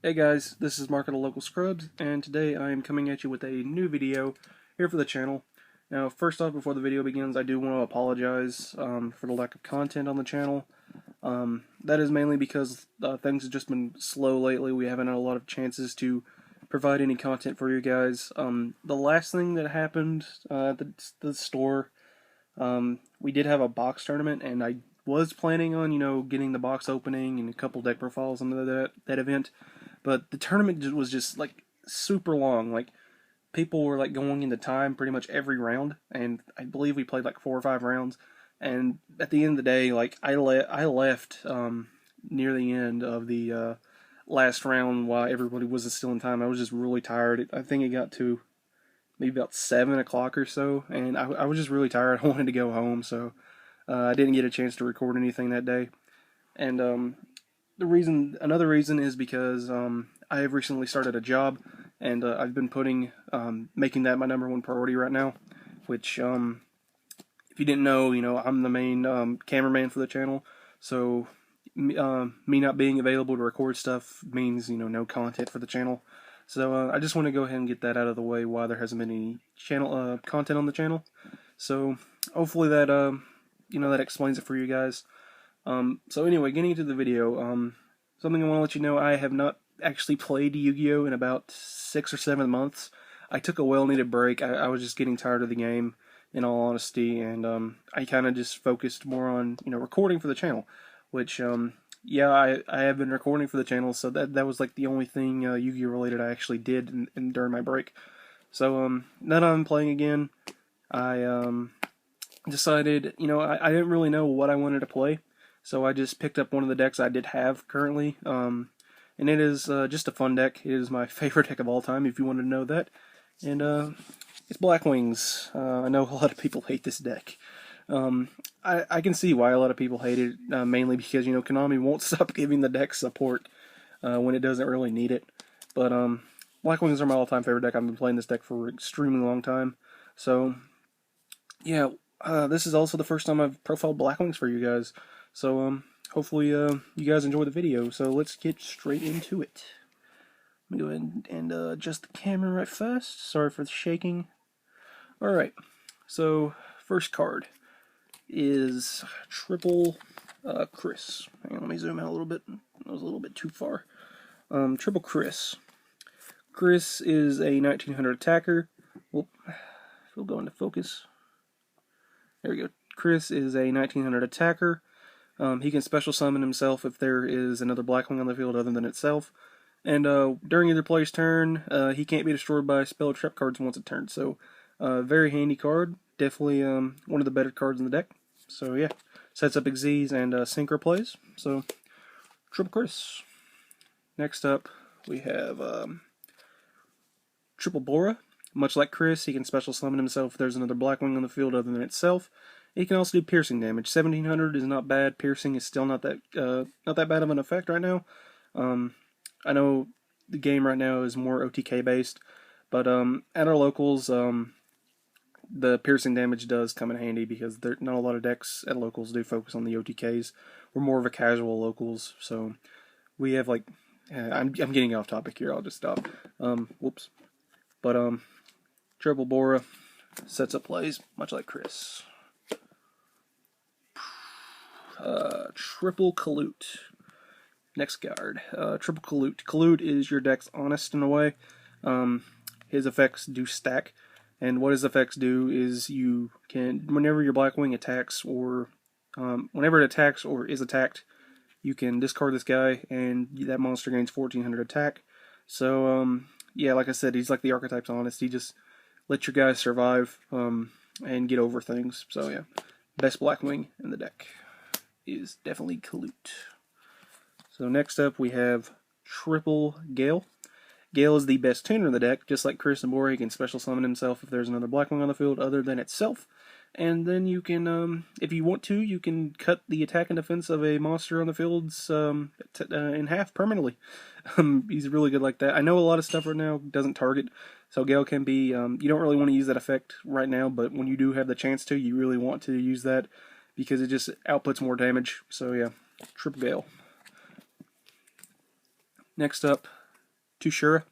Hey guys, this is Mark at TheLocalScrubs, and today I am coming at you with a new video here for the channel. Now, first off, before the video begins, I do want to apologize for the lack of content on the channel. That is mainly because things have just been slow lately. We haven't had a lot of chances to provide any content for you guys. The last thing that happened at the store, we did have a box tournament, and I was planning on, getting the box opening and a couple deck profiles into that event. But the tournament was just like super long. Like people were like going into time pretty much every round, and I believe we played like 4 or 5 rounds. And at the end of the day, like I left near the end of the last round while everybody was still in time. I was just really tired. I think it got to maybe about 7 o'clock or so, and I was just really tired. I wanted to go home, so I didn't get a chance to record anything that day. And another reason is because I have recently started a job, and I've been making that my #1 priority right now. Which, if you didn't know, I'm the main cameraman for the channel. So me not being available to record stuff means no content for the channel. So I just want to go ahead and get that out of the way while there hasn't been any channel content on the channel. So hopefully that that explains it for you guys. So anyway, getting into the video, something I want to let you know, I have not actually played Yu-Gi-Oh! In about 6 or 7 months. I took a well-needed break. I was just getting tired of the game, in all honesty, and I kind of just focused more on, recording for the channel, which, yeah, I have been recording for the channel, so that was like the only thing Yu-Gi-Oh! Related I actually did during my break. So, now that I'm playing again, I decided, I didn't really know what I wanted to play. So I just picked up one of the decks I did have currently, and it is just a fun deck. It is my favorite deck of all time, if you want to know that. And it's Blackwings. I know a lot of people hate this deck. I can see why a lot of people hate it, mainly because, Konami won't stop giving the deck support when it doesn't really need it. But Blackwings are my all-time favorite deck. I've been playing this deck for an extremely long time. So, yeah, this is also the first time I've profiled Blackwings for you guys. So, hopefully, you guys enjoy the video. So, let's get straight into it. Let me go ahead and adjust the camera right first. Sorry for the shaking. Alright, so, first card is Triple Chris. Hang on, let me zoom out a little bit. That was a little bit too far. Triple Chris. Chris is a 1900 attacker. Well, we'll go into focus. There we go. Chris is a 1900 attacker. He can special summon himself if there is another Blackwing on the field other than itself. And during either player's turn, he can't be destroyed by spell or trap cards once a turn. So, very handy card. Definitely one of the better cards in the deck. So, yeah. Sets up Xyz and Synchro plays. So, Triple Chris. Next up, we have Triple Bora. Much like Chris, he can special summon himself if there's another Blackwing on the field other than itself. He can also do piercing damage. 1700 is not bad. Piercing is still not that bad of an effect right now. I know the game right now is more OTK based, but at our locals, the piercing damage does come in handy because not a lot of decks at locals do focus on the OTKs. We're more of a casual locals, so we have like I'm getting off topic here. I'll just stop. Whoops. But Triple Bora sets up plays much like Chris. Triple Colute. Next card. Triple Colute. Colute is your deck's honest in a way. His effects do stack. And what his effects do is you can, whenever your Blackwing attacks or whenever it attacks or is attacked, you can discard this guy and that monster gains 1400 attack. So, yeah, like I said, he's like the archetype's honest. He just lets your guys survive and get over things. So, yeah, best Blackwing in the deck is definitely Colute. So next up we have Triple Gale. Gale is the best tuner in the deck. Just like Chris and Bora, he can special summon himself if there's another Blackwing on the field other than itself. And then you can, if you want to, you can cut the attack and defense of a monster on the fields in half permanently. He's really good like that. I know a lot of stuff right now doesn't target, so Gale can be, you don't really want to use that effect right now, but when you do have the chance to, you really want to use that because it just outputs more damage. So yeah, Triple Gale. Next up, 2 Shura.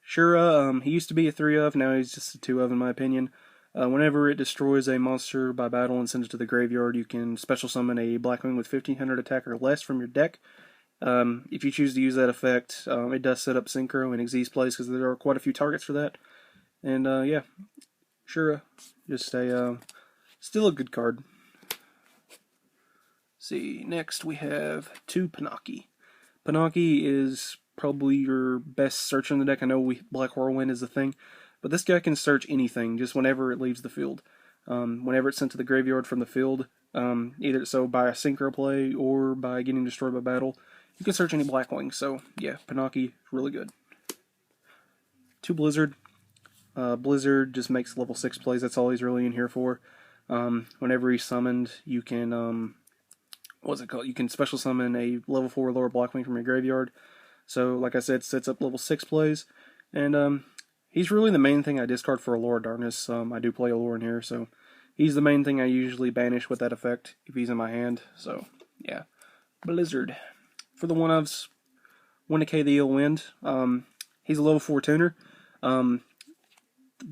Shura, he used to be a 3 of, now he's just a 2 of in my opinion. Whenever it destroys a monster by battle and sends it to the graveyard, you can special summon a Blackwing with 1500 attack or less from your deck. If you choose to use that effect, it does set up Synchro and Xyz plays because there are quite a few targets for that. And yeah, Shura, just a still a good card. See, next we have 2 Panaki. Panaki is probably your best searcher in the deck. I know Black Whirlwind is the thing, but this guy can search anything just whenever it leaves the field. Whenever it's sent to the graveyard from the field, either so by a Synchro play or by getting destroyed by battle, you can search any Blackwing. So yeah, Panaki, really good. 2 Blizzard. Blizzard just makes level 6 plays. That's all he's really in here for. Whenever he's summoned, you can what's it called? You can special summon a level 4 or lower Blackwing from your graveyard. So, like I said, sets up level 6 plays, and he's really the main thing I discard for Allure of Darkness. I do play Allure in here, so he's the main thing I usually banish with that effect if he's in my hand. So, yeah. Blizzard. For the 1-ofs, 1 Decay the Ill Wind. He's a level 4 tuner. The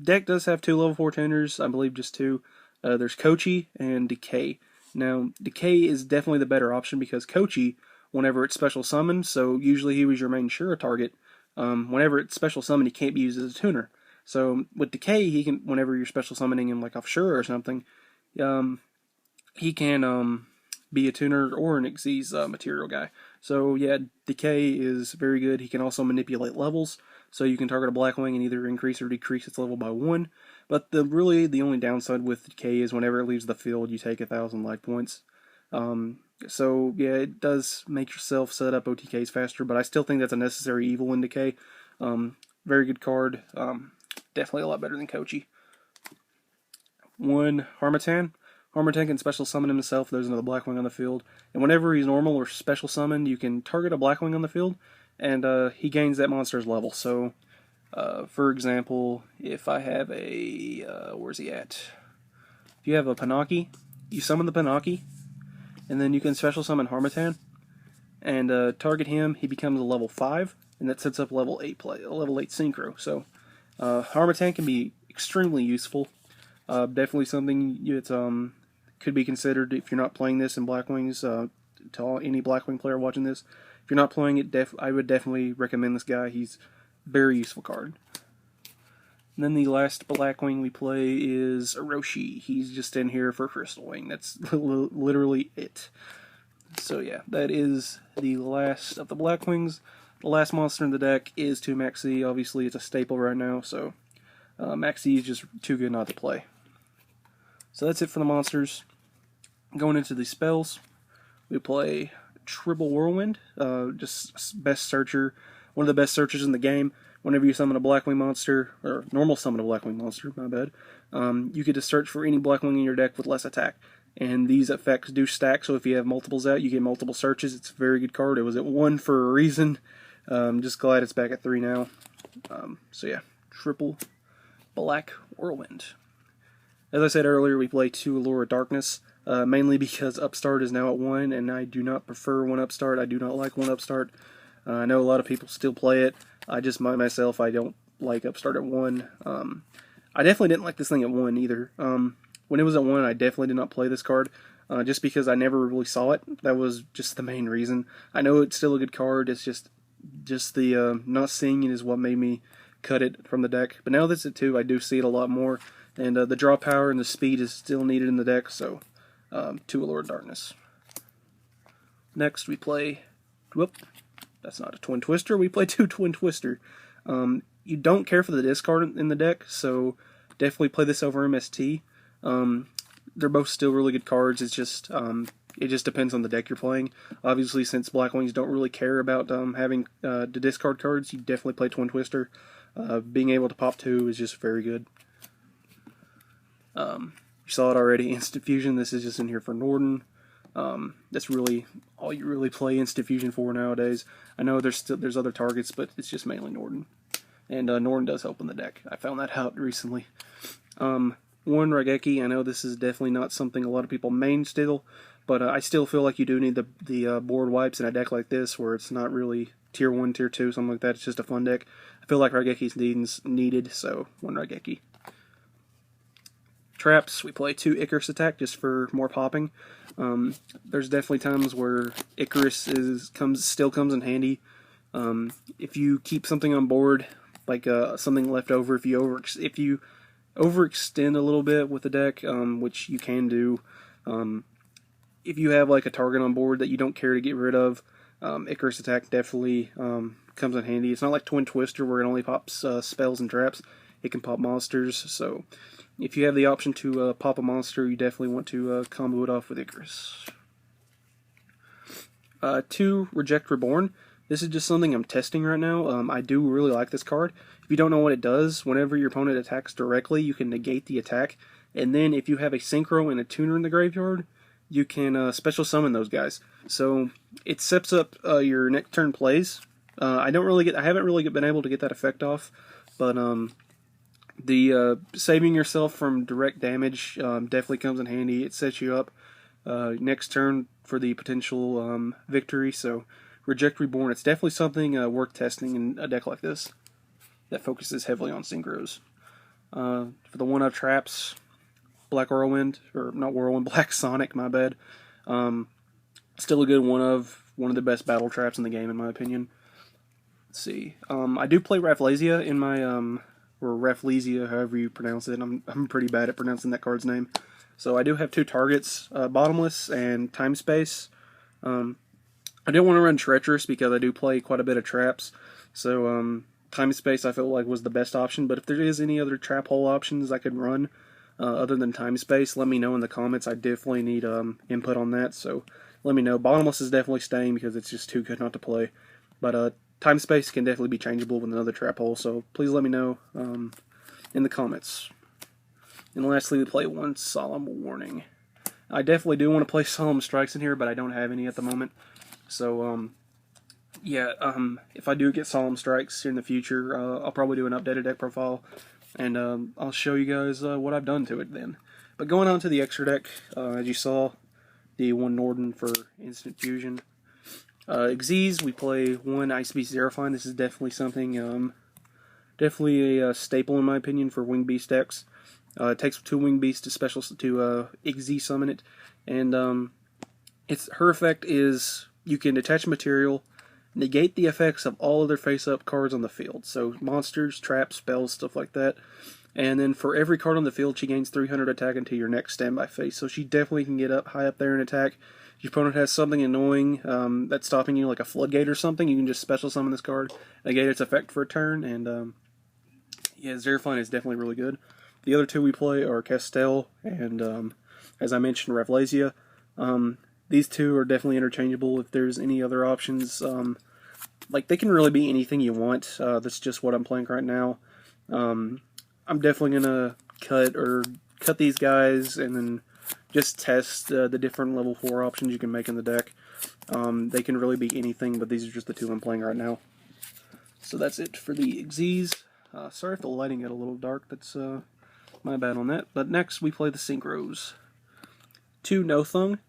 deck does have 2 level 4 tuners, I believe just 2. There's Kochi and Decay. Now, Decay is definitely the better option because Kochi, whenever it's special summoned, so usually he was your main Shura target, whenever it's special summoned, he can't be used as a tuner. So with Decay, he can, whenever you're special summoning him like off Shura or something, he can be a tuner or an Xyz material guy. So yeah, Decay is very good. He can also manipulate levels, so you can target a Blackwing and either increase or decrease its level by 1. But really the only downside with Decay is whenever it leaves the field, you take 1,000 life points. So yeah, it does make yourself set up OTKs faster, but I still think that's a necessary evil in Decay. Very good card. Definitely a lot better than Kochi. 1 Harmattan. Harmattan can special summon himself. There's another Blackwing on the field. And whenever he's normal or special summoned, you can target a Blackwing on the field, and he gains that monster's level. So, for example, if I have a... where's he at? If you have a Panaki, you summon the Panaki, and then you can special summon Harmattan, and target him. He becomes a level 5, and that sets up level 8 play, level 8 Synchro. So, Harmattan can be extremely useful. Definitely something that could be considered if you're not playing this in Blackwings. To any Blackwing player watching this, if you're not playing it, I would definitely recommend this guy. He's a very useful card. And then the last Blackwing we play is Orochi. He's just in here for Crystal Wing. That's literally it. So yeah, that is the last of the Blackwings. The last monster in the deck is 2 Maxi. Obviously, it's a staple right now, so Maxi is just too good not to play. So that's it for the monsters. Going into the spells, we play Triple Whirlwind, just best searcher, one of the best searchers in the game. Whenever you summon a Blackwing monster, or normal summon a Blackwing monster, my bad, you get to search for any Blackwing in your deck with less attack. And these effects do stack, so if you have multiples out, you get multiple searches. It's a very good card. It was at 1 for a reason. Just glad it's back at 3 now. So yeah, Triple Black Whirlwind. As I said earlier, we play 2 Allure of Darkness, mainly because Upstart is now at 1, and I do not prefer 1 Upstart. I do not like 1 Upstart. I know a lot of people still play it. I just, myself, I don't like Upstart at 1. I definitely didn't like this thing at 1 either. When it was at 1, I definitely did not play this card, just because I never really saw it. That was just the main reason. I know it's still a good card, it's just the not seeing it is what made me cut it from the deck. But now that it's at 2, I do see it a lot more. And the draw power and the speed is still needed in the deck, so 2 Allure of Darkness. Next we play, whoop, that's not a Twin Twister, we play 2 Twin Twister. You don't care for the discard in the deck, so definitely play this over MST. They're both still really good cards, it's just, it just depends on the deck you're playing. Obviously, since Blackwings don't really care about having the discard cards, you definitely play Twin Twister. Being able to pop 2 is just very good. You saw it already, Instant Fusion. This is just in here for Norden. That's really all you really play Instant Fusion for nowadays. I know there's other targets, but it's just mainly Norden. And Norden does help in the deck. I found that out recently. 1 Raigeki. I know this is definitely not something a lot of people main still, but I still feel like you do need the board wipes in a deck like this, where it's not really tier 1, tier 2, something like that. It's just a fun deck. I feel like Raigeki's needed, so 1 Raigeki. Traps, we play 2 Icarus attack just for more popping. There's definitely times where Icarus still comes in handy. If you keep something on board, like something left over, if you overextend a little bit with the deck, which you can do, if you have like a target on board that you don't care to get rid of, Icarus attack definitely comes in handy. It's not like Twin Twister where it only pops spells and traps. It can pop monsters, so if you have the option to pop a monster, you definitely want to combo it off with Icarus. 2, Reject Reborn. This is just something I'm testing right now. I do really like this card. If you don't know what it does, whenever your opponent attacks directly, you can negate the attack, and then if you have a Synchro and a Tuner in the graveyard, you can special summon those guys. So it sets up your next turn plays. I haven't really been able to get that effect off, but the saving yourself from direct damage definitely comes in handy. It sets you up next turn for the potential victory. So Reject Reborn, it's definitely something worth testing in a deck like this that focuses heavily on synchros. For the 1-of traps, Black Whirlwind, or not Whirlwind, Black Sonic, my bad. Still a good one of the best battle traps in the game, in my opinion. Let's see. I do play Rafflesia in my, or Rafflesia, however you pronounce it. I'm pretty bad at pronouncing that card's name. So I do have 2 targets, Bottomless and Time Space. I didn't want to run Treacherous because I do play quite a bit of traps. So Time Space I felt like was the best option. But if there is any other trap hole options I could run other than Time Space, let me know in the comments. I definitely need input on that. So let me know. Bottomless is definitely staying because it's just too good not to play. But Time Space can definitely be changeable with another trap hole. So please let me know in the comments. And lastly, we play 1 Solemn Warning. I definitely do want to play Solemn Strikes in here, but I don't have any at the moment. So, yeah, if I do get Solemn Strikes here in the future, I'll probably do an updated deck profile, and I'll show you guys what I've done to it then. But going on to the extra deck, as you saw, the 1 Norden for Instant Fusion. Xyz, we play 1 Ice Beast Xeraphine. This is definitely something, definitely a staple in my opinion for Wing Beast decks. It takes 2 Wing Beasts to Xyz summon it, and her effect is you can detach material, negate the effects of all other face-up cards on the field, so monsters, traps, spells, stuff like that. And then for every card on the field, she gains 300 attack until your next standby phase, so she definitely can get high up there in attack. If your opponent has something annoying that's stopping you, like a Floodgate or something, you can just special summon this card, negate its effect for a turn, and yeah, Xeraphine is definitely really good. The other 2 we play are Castel and, as I mentioned, Rafflesia. These 2 are definitely interchangeable. If there's any other options, like they can really be anything you want. That's just what I'm playing right now. I'm definitely gonna cut these guys and then just test the different level 4 options you can make in the deck. They can really be anything, but these are just the 2 I'm playing right now. So that's it for the Xyz. Sorry if the lighting got a little dark. That's my bad on that. But next we play the Synchros. 2 No-Thung.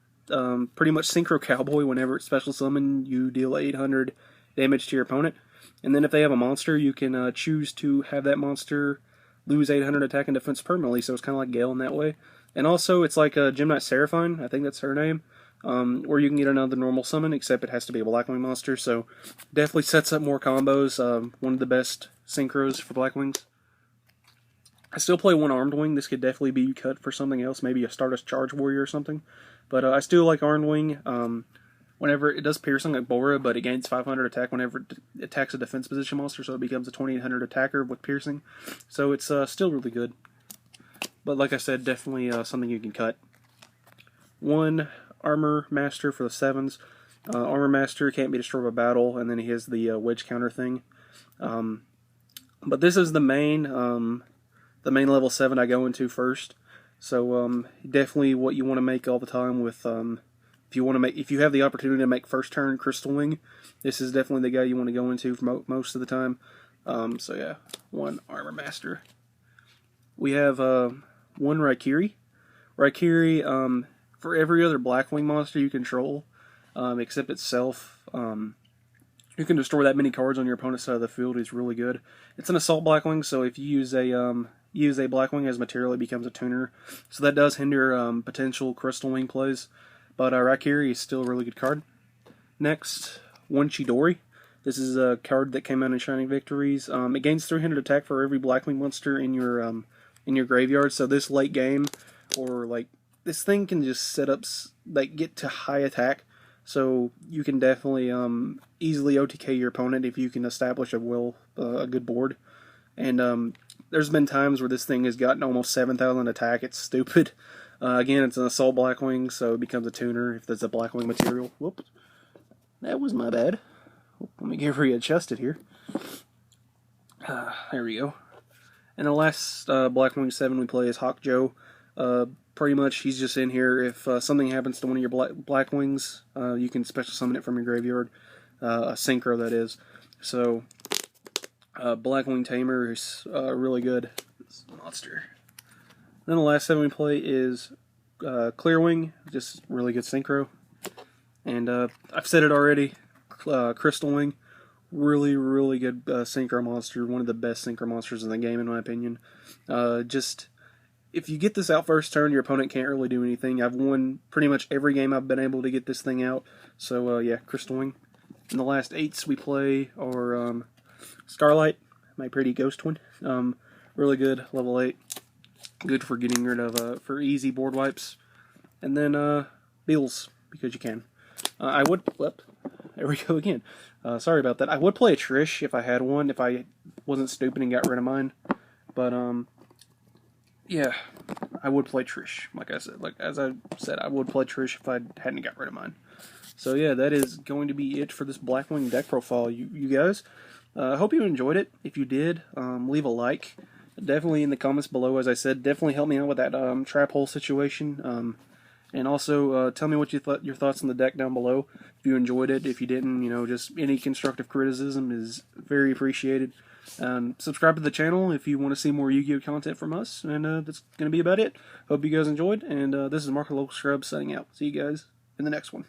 Pretty much Synchro Cowboy. Whenever it's special summon, you deal 800 damage to your opponent. And then if they have a monster, you can choose to have that monster lose 800 attack and defense permanently, so it's kind of like Gale in that way. And also, it's like Gem-Knight Seraphine, I think that's her name, or you can get another normal summon, except it has to be a Blackwing monster, so definitely sets up more combos. One of the best synchros for Blackwings. I still play 1 Armed Wing. This could definitely be cut for something else, maybe a Stardust Charge Warrior or something. But I still like Armed Wing. Whenever it does piercing like Bora, but it gains 500 attack whenever it attacks a defense position monster, so it becomes a 2800 attacker with piercing. So it's still really good. But like I said, definitely something you can cut. 1 Armor Master for the 7s. Armor Master can't be destroyed by battle, and then he has the wedge counter thing. But this is the main level 7 I go into first. So definitely what you want to make all the time with if you have the opportunity to make first turn Crystal Wing, this is definitely the guy you want to go into for most of the time. So yeah, 1 Armor Master. We have 1 Raikiri. Raikiri, for every other Blackwing monster you control, except itself, You can destroy that many cards on your opponent's side of the field. Is really good. It's an assault Blackwing, so if you use a Blackwing as material, it becomes a tuner. So that does hinder potential Crystal Wing plays. But Raikiri is still a really good card. Next, One Chidori. This is a card that came out in Shining Victories. It gains 300 attack for every Blackwing monster in your graveyard. So this late game, or like this thing can just set up get to high attack. So you can definitely easily OTK your opponent if you can establish a good board. And there's been times where this thing has gotten almost 7,000 attack. It's stupid. Again, it's an assault Blackwing, so it becomes a tuner if there's a Blackwing material. Whoops, that was my bad. Let me get readjusted here. There we go. And the last Blackwing 7 we play is Yugioh. Pretty much, he's just in here. If something happens to one of your Blackwings, you can special summon it from your graveyard. A synchro, that is. So, Blackwing Tamer is really good monster. Then the last 7 we play is Clearwing, just really good synchro. And I've said it already, Crystal Wing, really, really good synchro monster. One of the best synchro monsters in the game, in my opinion. If you get this out first turn, your opponent can't really do anything. I've won pretty much every game I've been able to get this thing out. So, yeah, Crystal Wing. And the last 8s we play are Starlight, my pretty ghost twin. Really good, level 8. Good for getting rid of, for easy board wipes. And then, Beetles, because you can. I would, there we go again. Sorry about that. I would play a Trish if I had one, if I wasn't stupid and got rid of mine. But, yeah, I would play Trish. As I said, I would play Trish if I hadn't got rid of mine. So yeah, that is going to be it for this Blackwing deck profile, you guys. I hope you enjoyed it. If you did, leave a like. Definitely in the comments below, as I said. Definitely help me out with that trap hole situation. And also, tell me what your thoughts on the deck down below. If you enjoyed it, if you didn't, just any constructive criticism is very appreciated. Subscribe to the channel if you want to see more Yu-Gi-Oh content from us. And that's going to be about it. Hope you guys enjoyed. And this is Mark TheLocalScrubs signing out. See you guys in the next one.